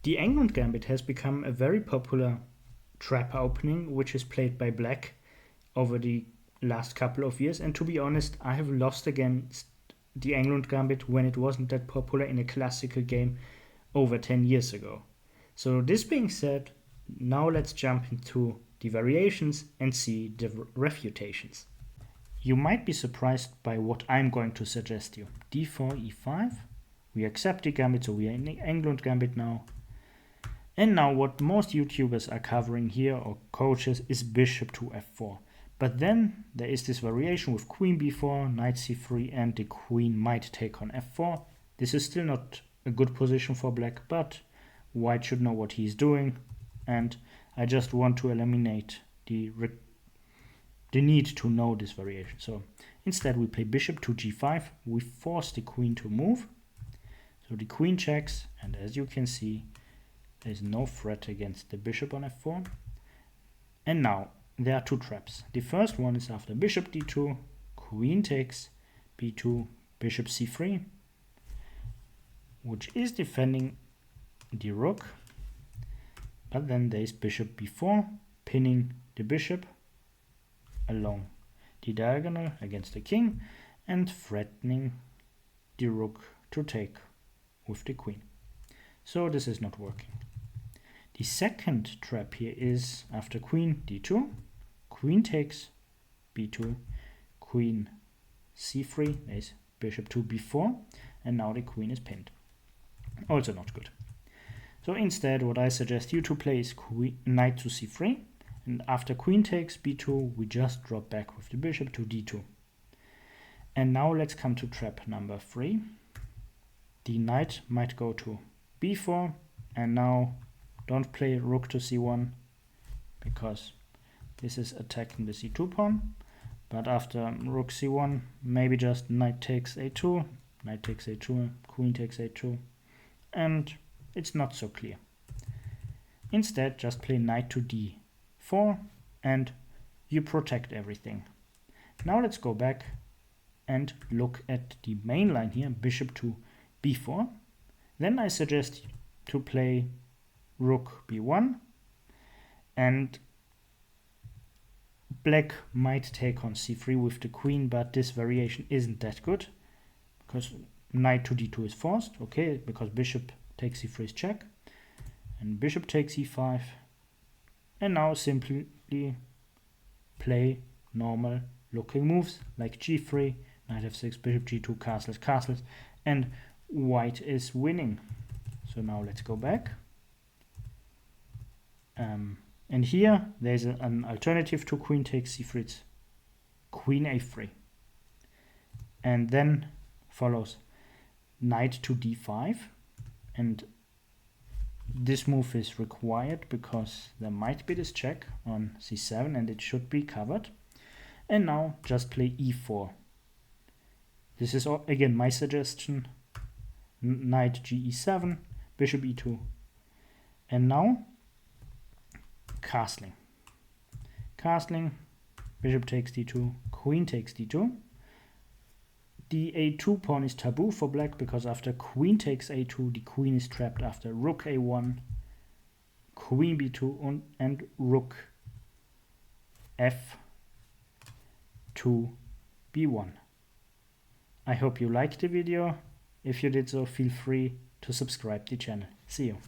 The Englund Gambit has become a very popular trap opening, which is played by black over the last couple of years, and to be honest, I have lost against the Englund Gambit when it wasn't that popular in a classical game over 10 years ago. So this being said, now let's jump into the variations and see the refutations. You might be surprised by what I'm going to suggest you. d4, e5, we accept the gambit, so we are in the Englund Gambit now. And now what most YouTubers are covering here, or coaches, is bishop to f4. But then there is this variation with queen b4, knight c3, and the queen might take on f4. This is still not a good position for black, but white should know what he's doing, and I just want to eliminate the need to know this variation. So instead we play bishop to g5, we force the queen to move. So the queen checks, and as you can see, there is no threat against the bishop on f4. And now there are two traps. The first one is after bishop d2, queen takes, b2, bishop c3, which is defending the rook. But then there is bishop b4, pinning the bishop along the diagonal against the king and threatening the rook to take with the queen. So this is not working. The second trap here is after queen d2, queen takes, b2, queen c3, there's bishop to b4, and now the queen is pinned. Also not good. So instead what I suggest you to play is knight to c3, and after queen takes b2 we just drop back with the bishop to d2. And now let's come to trap number 3. The knight might go to b4, and now don't play rook to c1 because this is attacking the c2 pawn. But after rook c1, maybe just knight takes a2, knight takes a2, queen takes a2, and it's not so clear. Instead, just play knight to d4 and you protect everything. Now let's go back and look at the main line here, bishop to b4. Then I suggest to play rook b1, and black might take on c3 with the queen, but this variation isn't that good because knight to d2 is forced, okay, because bishop takes c3 is check, and bishop takes e5, and now simply play normal looking moves like g3, knight f6, bishop g2, castles, castles, and white is winning. So now let's go back. And here there's an alternative to queen takes c3, it's queen a3. And then follows knight to d5, and this move is required because there might be this check on c7 and it should be covered. And now just play e4. This is again my suggestion. Knight ge7, bishop e2, and now castling, bishop takes d2, queen takes d2. The a2 pawn is taboo for black because after queen takes a2, the queen is trapped after rook a1, queen b2, and rook f2 b1. I hope you liked the video. If you did so, feel free to subscribe the channel. See you.